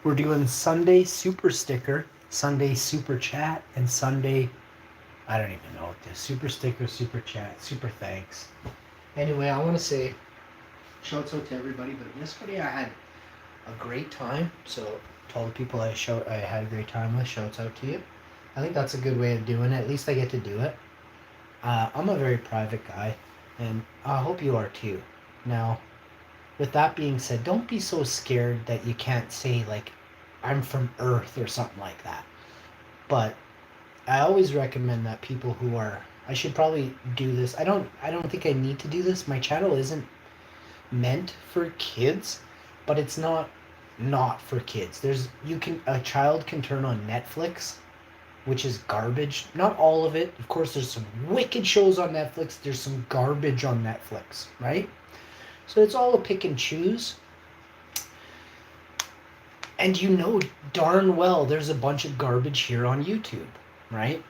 We're doing Sunday Super Sticker, Sunday Super Chat, and Sunday, I don't even know what this, Super Sticker, Super Chat, Super Thanks. Anyway, I want to say shouts out to everybody, but yesterday I had a great time. So to all the people I had a great time with, shouts out to you. I think that's a good way of doing it. At least I get to do it. I'm a very private guy, and I hope you are too. Now, with that being said, don't be so scared that you can't say like I'm from Earth or something like that. But I always recommend that people who are, I should probably do this. I don't think I need to do this. My channel isn't meant for kids, but it's not for kids. A child can turn on Netflix, which is garbage. Not all of it. Of course there's some wicked shows on Netflix. There's some garbage on Netflix, right? So it's all a pick and choose. And you know darn well there's a bunch of garbage here on YouTube, right?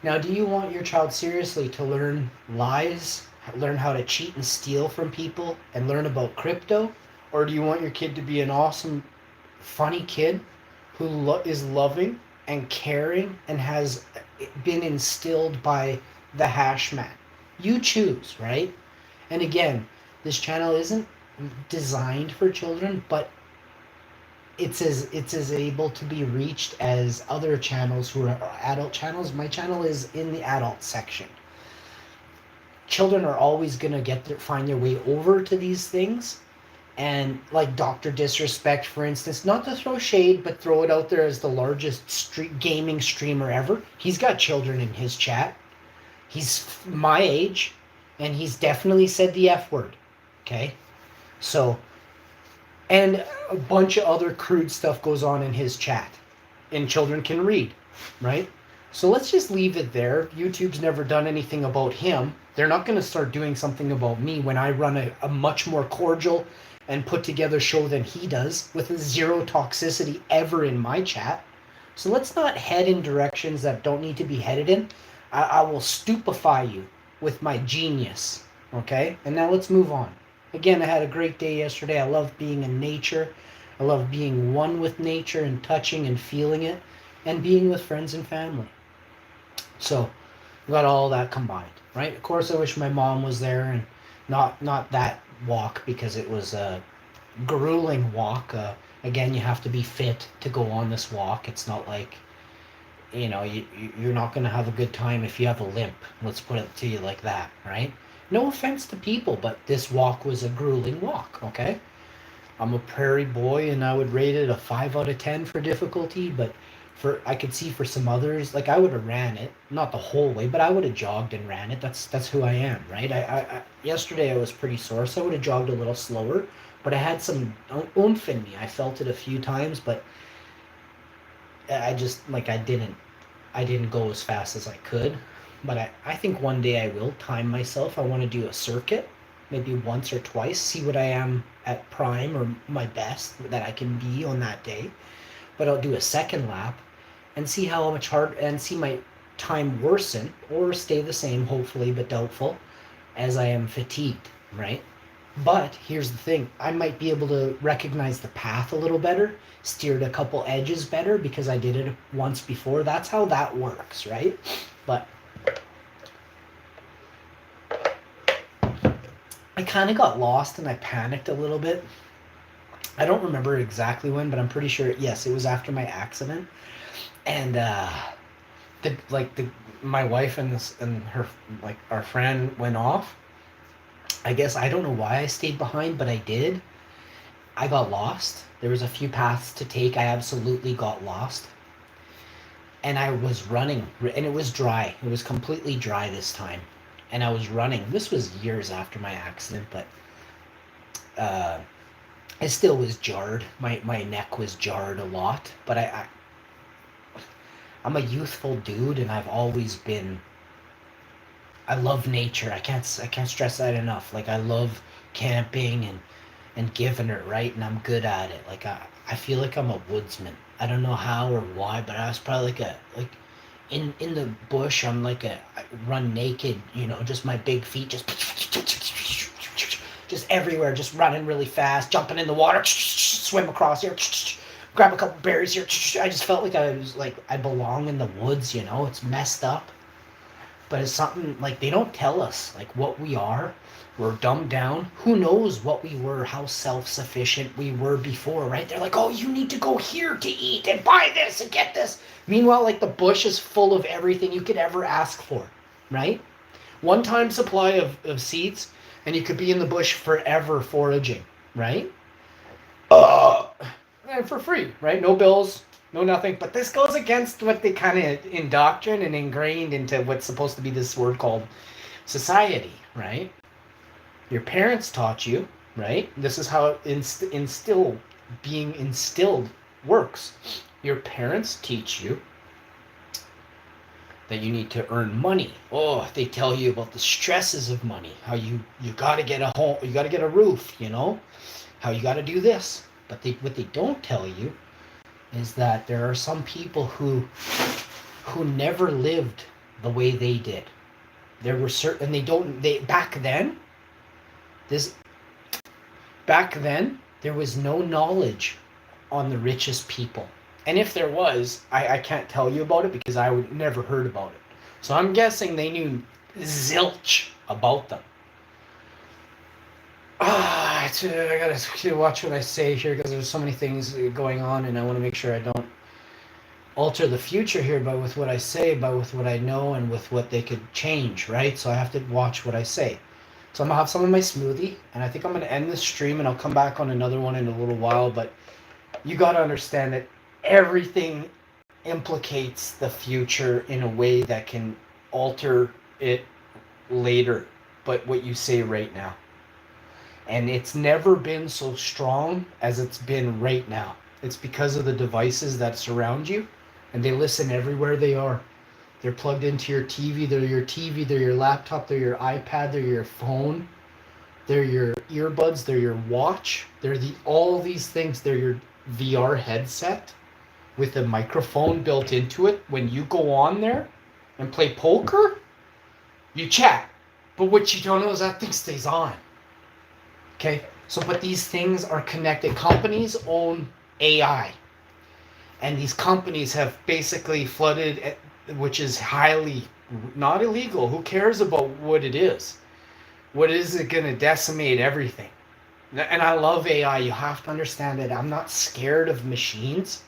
Now, do you want your child seriously to learn lies, learn how to cheat and steal from people, and learn about crypto? Or do you want your kid to be an awesome, funny kid who is loving and caring and has been instilled by the hash man? You choose, right? And again, this channel isn't designed for children, but it's as able to be reached as other channels who are adult channels. My channel is in the adult section. Children are always gonna find their way over to these things, and like Dr. Disrespect, for instance, not to throw shade, but throw it out there as the largest gaming streamer ever. He's got children in his chat. He's my age, and he's definitely said the F word. Okay, so and a bunch of other crude stuff goes on in his chat, and children can read, right? So let's just leave it there. YouTube's never done anything about him. They're not going to start doing something about me when I run a much more cordial and put together show than he does, with zero toxicity ever in my chat. So let's not head in directions that don't need to be headed in. I will stupefy you with my genius, okay? And now let's move on. Again, I had a great day yesterday. I love being in nature. I love being one with nature and touching and feeling it, and being with friends and family. So we got all that combined, right? Of course, I wish my mom was there, and not that walk, because it was a grueling walk. Again, you have to be fit to go on this walk. It's not like, you're not going to have a good time if you have a limp. Let's put it to you like that, right? No offense to people, but this walk was a grueling walk, okay? I'm a prairie boy, and I would rate it a 5 out of 10 for difficulty, but I could see for some others, like I would have ran it, not the whole way, but I would have jogged and ran it. That's who I am, right? Yesterday I was pretty sore, so I would have jogged a little slower, but I had some oomph in me. I felt it a few times, but I just, like, I didn't go as fast as I could. But I think one day I will time myself. I want to do a circuit, maybe once or twice, see what I am at prime or my best that I can be on that day. But I'll do a second lap and see how much hard, and see my time worsen or stay the same, hopefully, but doubtful, as I am fatigued, right? But here's the thing, I might be able to recognize the path a little better, steered a couple edges better because I did it once before. That's how that works, right? But I kind of got lost and I panicked a little bit. I don't remember exactly when, but I'm pretty sure, yes, it was after my accident. And my wife and her, like, our friend went off. I guess I don't know why I stayed behind, but I did. I got lost. There was a few paths to take. I absolutely got lost. And I was running, and it was dry. It was completely dry this time. And I was running. This was years after my accident, but I still was jarred. My neck was jarred a lot. But I'm a youthful dude, and I've always been. I love nature. I can't stress that enough. Like, I love camping and giving it, right, and I'm good at it. Like, I feel like I'm a woodsman. I don't know how or why, but I was probably like in the bush. I run naked, just my big feet just everywhere, just running really fast, jumping in the water, swim across here, grab a couple berries here. I just felt like I belong in the woods, you know. It's messed up. But it's something like they don't tell us like what we are. We're dumbed down. Who knows what we were, how self-sufficient we were before, right? They're like, oh, you need to go here to eat and buy this and get this. Meanwhile, like the bush is full of everything you could ever ask for, right? One time supply of seeds, and you could be in the bush forever foraging, right? And for free, right? No bills, no nothing. But this goes against what they kind of indoctrined and ingrained into what's supposed to be this word called society, right? Your parents taught you, right? This is how being instilled works. Your parents teach you that you need to earn money. Oh, they tell you about the stresses of money, how you got to get a home, you got to get a roof, you know, how you got to do this. But what they don't tell you is that there are some people who never lived the way they did. There were certain back then there was no knowledge on the richest people. And if there was, I can't tell you about it because I would never heard about it. So I'm guessing they knew zilch about them. I gotta watch what I say here because there's so many things going on, and I want to make sure I don't alter the future here, but with what I say, but with what I know, and with what they could change, right? So I have to watch what I say. So I'm gonna have some of my smoothie, and I think I'm gonna end this stream, and I'll come back on another one in a little while. But you gotta understand that everything implicates the future in a way that can alter it later, but what you say right now. And it's never been so strong as it's been right now. It's because of the devices that surround you, and they listen everywhere they are. They're plugged into your TV, they're your laptop, they're your iPad, they're your phone, they're your earbuds, they're your watch, all these things, they're your VR headset with a microphone built into it. When you go on there and play poker, you chat. But what you don't know is that thing stays on. Okay, so but these things are connected. Companies own AI, and these companies have basically flooded, which is highly not illegal. Who cares about what it is? What is it going to decimate everything? And I love AI. You have to understand it. I'm not scared of machines.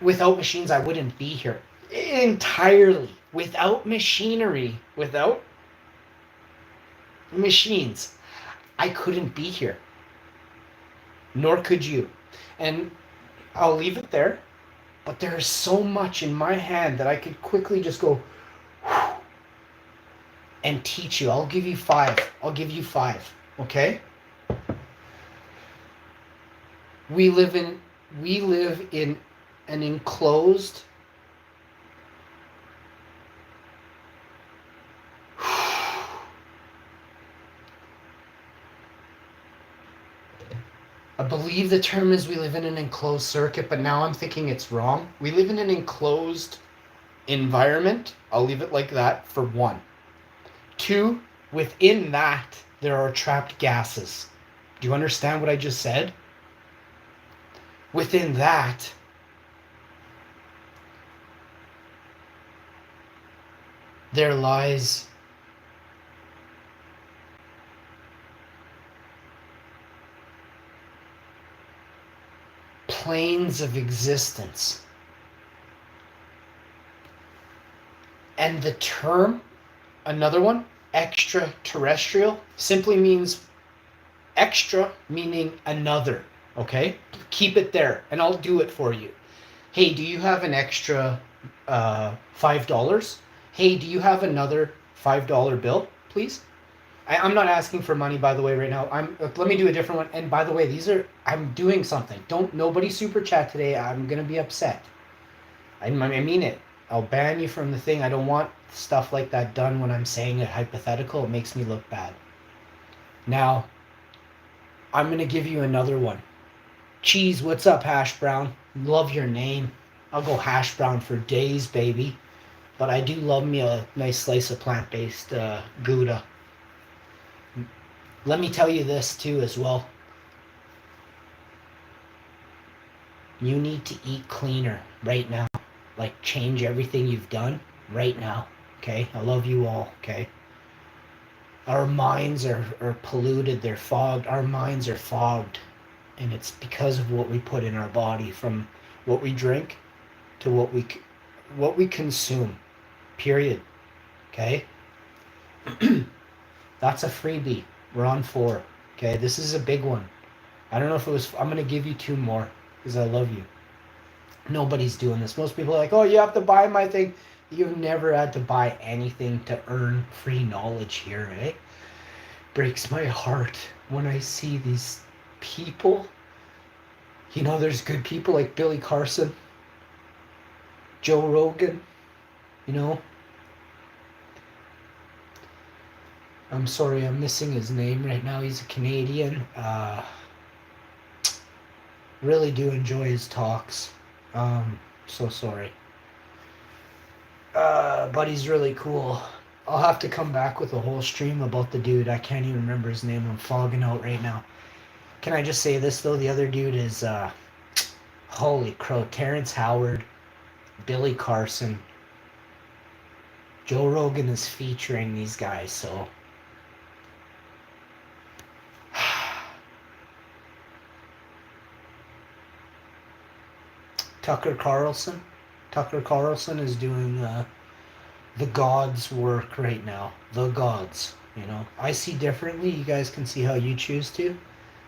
Without machines, I wouldn't be here entirely. Without machinery, without machines, I couldn't be here, nor could you. And I'll leave it there, but there's so much in my hand that I could quickly just go and teach you. I'll give you five, okay? We live in an enclosed I believe the term is we live in an enclosed circuit, but now I'm thinking it's wrong. We live in an enclosed environment. I'll leave it like that for one. Two, within that, there are trapped gases. Do you understand what I just said? Within that, there lies planes of existence. And the term, another one, extraterrestrial, simply means extra, meaning another, okay? Keep it there, and I'll do it for you. Hey, do you have an extra $5? Hey, do you have another $5 bill, please? I'm not asking for money, by the way, right now. Let me do a different one. And by the way, I'm doing something. Nobody super chat today. I'm gonna be upset. I mean it. I'll ban you from the thing. I don't want stuff like that done when I'm saying it hypothetical. It makes me look bad. Now, I'm gonna give you another one. Cheese, what's up, Hash Brown? Love your name. I'll go Hash Brown for days, baby. But I do love me a nice slice of plant-based Gouda. Let me tell you this too as well. You need to eat cleaner right now. Like, change everything you've done right now. Okay? I love you all. Okay? Our minds are polluted. They're fogged. Our minds are fogged. And it's because of what we put in our body, from what we drink to what we consume. Period. Okay? That's a freebie. We're on 4. Okay? This is a big one. I don't know if it was... I'm going to give you 2 more because I love you. Nobody's doing this. Most people are like, oh, you have to buy my thing. You've never had to buy anything to earn free knowledge here, eh? Breaks my heart when I see these people. You know, there's good people like Billy Carson, Joe Rogan, you know. I'm sorry, I'm missing his name right now. He's a Canadian. Really do enjoy his talks. So sorry. But he's really cool. I'll have to come back with a whole stream about the dude. I can't even remember his name. I'm fogging out right now. Can I just say this, though? The other dude is, holy crow, Terrence Howard, Billy Carson. Joe Rogan is featuring these guys, so... Tucker Carlson. Tucker Carlson is doing the God's work right now. The Gods, you know. I see differently. You guys can see how you choose to.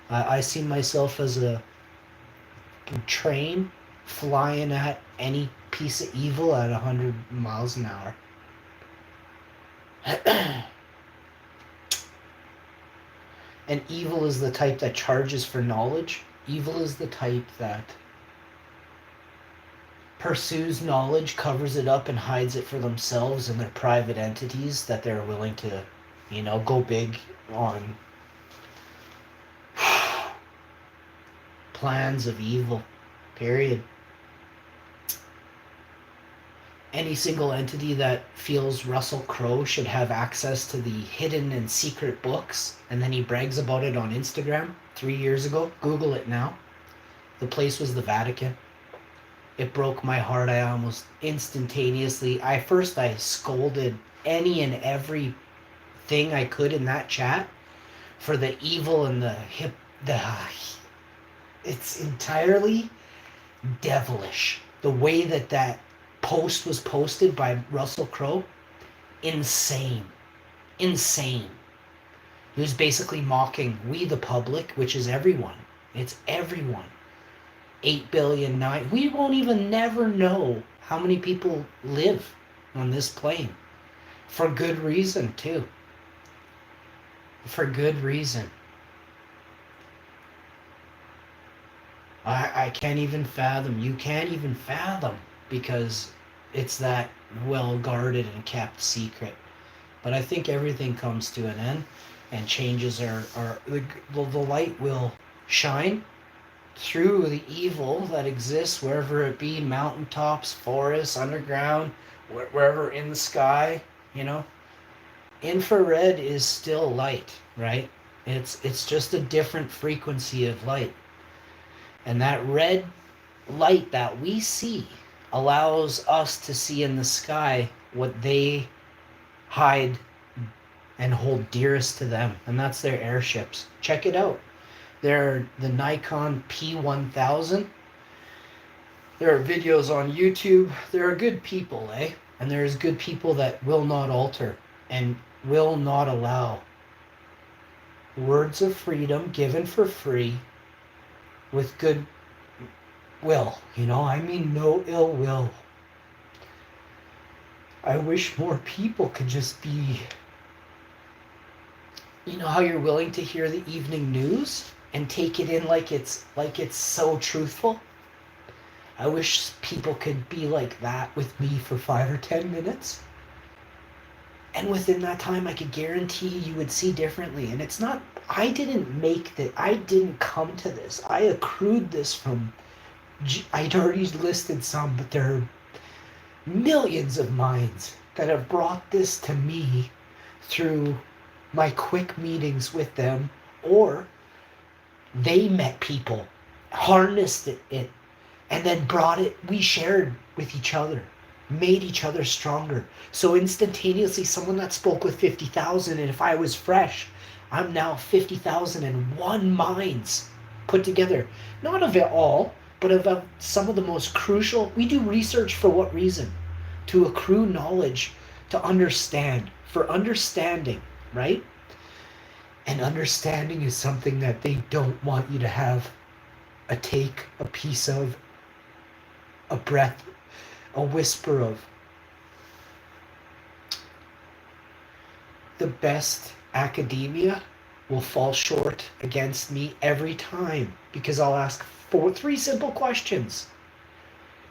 I see myself as a train flying at any piece of evil at 100 miles an hour. And evil is the type that charges for knowledge. Evil is the type that pursues knowledge, covers it up, and hides it for themselves and their private entities that they're willing to, you know, go big on plans of evil. Period. Any single entity that feels Russell Crowe should have access to the hidden and secret books, and then he brags about it on Instagram 3 years ago. Google it now. The place was the Vatican. It broke my heart. I almost instantaneously... I scolded any and every thing I could in that chat for the evil and it's entirely devilish. The way that post was posted by Russell Crowe, insane. Insane. He was basically mocking we the public, which is everyone. It's everyone. 8 billion, 9... We won't even never know how many people live on this plane. For good reason, too. For good reason. I can't even fathom. You can't even fathom, because it's that well guarded and kept secret. But I think everything comes to an end, and changes the light will shine through the evil that exists wherever it be, mountaintops, forests, underground, wherever in the sky, you know. Infrared is still light, right? It's just a different frequency of light. And that red light that we see allows us to see in the sky what they hide and hold dearest to them, and that's their airships. Check it out. They're the Nikon P1000. There are videos on YouTube. There are good people, eh? And there's good people that will not alter and will not allow words of freedom given for free with good will. You know, I mean no ill will. I wish more people could just be... You know how you're willing to hear the evening news and take it in like it's so truthful? I wish people could be like that with me for 5 or 10 minutes. And within that time, I could guarantee you would see differently. And it's not... I didn't make that. I didn't come to this. I accrued this from... I'd already listed some, but there are millions of minds that have brought this to me through my quick meetings with them, or they met people, harnessed it, and then brought it, we shared with each other, made each other stronger. So instantaneously, someone that spoke with 50,000, and if I was fresh, I'm now 50,001 minds put together. Not of it all, but of some of the most crucial. We do research for what reason? To accrue knowledge, to understand, for understanding, right? And understanding is something that they don't want you to have a take, a piece of, a breath, a whisper of. The best academia will fall short against me every time because I'll ask three simple questions.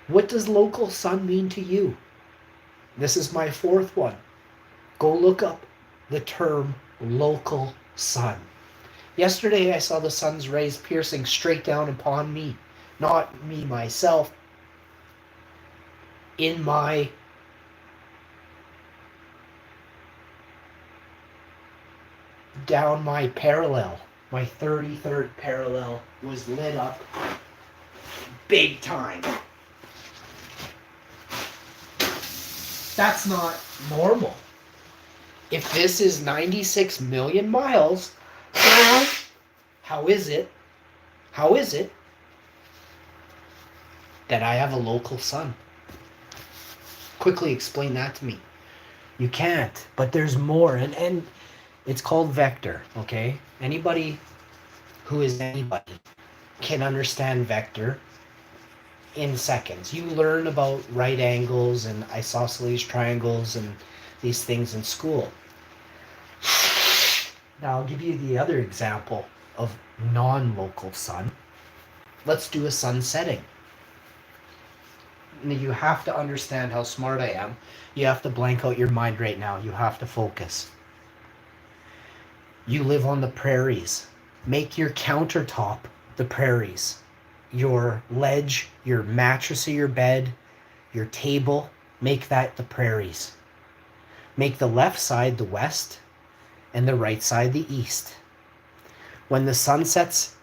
What does local sun mean to you? This is my fourth one. Go look up the term local sun. Yesterday I saw the sun's rays piercing straight down upon me, not me myself, in my down my parallel. My 33rd parallel was lit up big time. That's not normal. If this is 96 million miles, how is it that I have a local sun? Quickly explain that to me. You can't, but there's more, and it's called vector, okay? Anybody who is anybody can understand vector in seconds. You learn about right angles and isosceles triangles and these things in school. Now I'll give you the other example of non-local sun. Let's do a sun setting. You have to understand how smart I am. You have to blank out your mind right now. You have to focus. You live on the prairies. Make your countertop the prairies. Your ledge, your mattress of your bed, your table, make that the prairies. Make the left side the west and the right side the east. When the sun sets,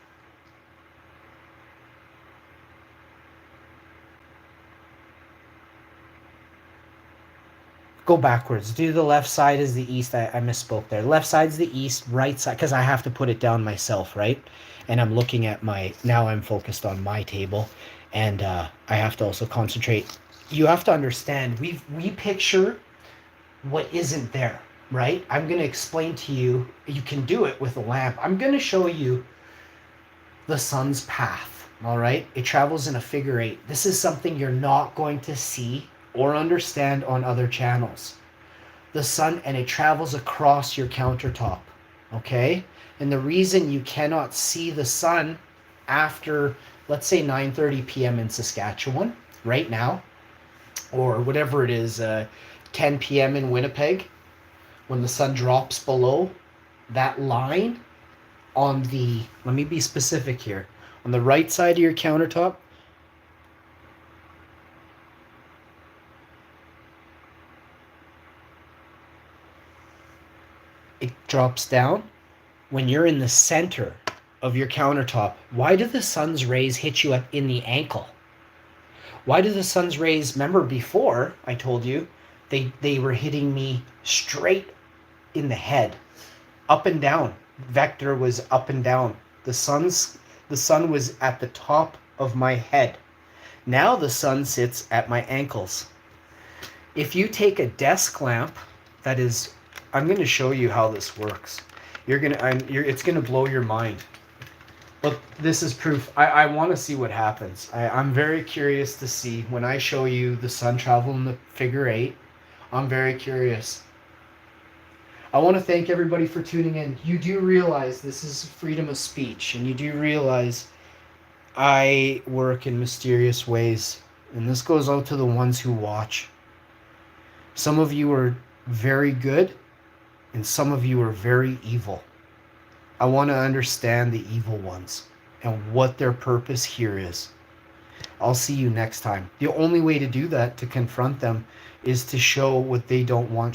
go backwards. Do the left side is the east. I misspoke there. Left side's the east, right side, because I have to put it down myself, right? And I'm looking at now I'm focused on my table, and I have to also concentrate. You have to understand, we picture what isn't there, right? I'm going to explain to you, you can do it with a lamp. I'm going to show you the sun's path, all right? It travels in a figure eight. This is something you're not going to see or understand on other channels. The sun, and it travels across your countertop, okay? And the reason you cannot see the sun after, let's say 9:30 p.m. in Saskatchewan right now, or whatever it is, 10 p.m. in Winnipeg, when the sun drops below that line on the, let me be specific here, on the right side of your countertop, it drops down when you're in the center of your countertop. Why do the sun's rays hit you in the ankle? Why do the sun's rays, remember before I told you, they were hitting me straight in the head, up and down. Vector was up and down. The sun was at the top of my head. Now the sun sits at my ankles. If you take a desk lamp that is, I'm going to show you how this works. It's going to blow your mind. Look, this is proof. I want to see what happens. I'm very curious to see when I show you the sun travel in the figure eight. I'm very curious. I want to thank everybody for tuning in. You do realize this is freedom of speech, and you do realize I work in mysterious ways, and this goes out to the ones who watch. Some of you are very good, and some of you are very evil. I want to understand the evil ones and what their purpose here is. I'll see you next time. The only way to do that, to confront them, is to show what they don't want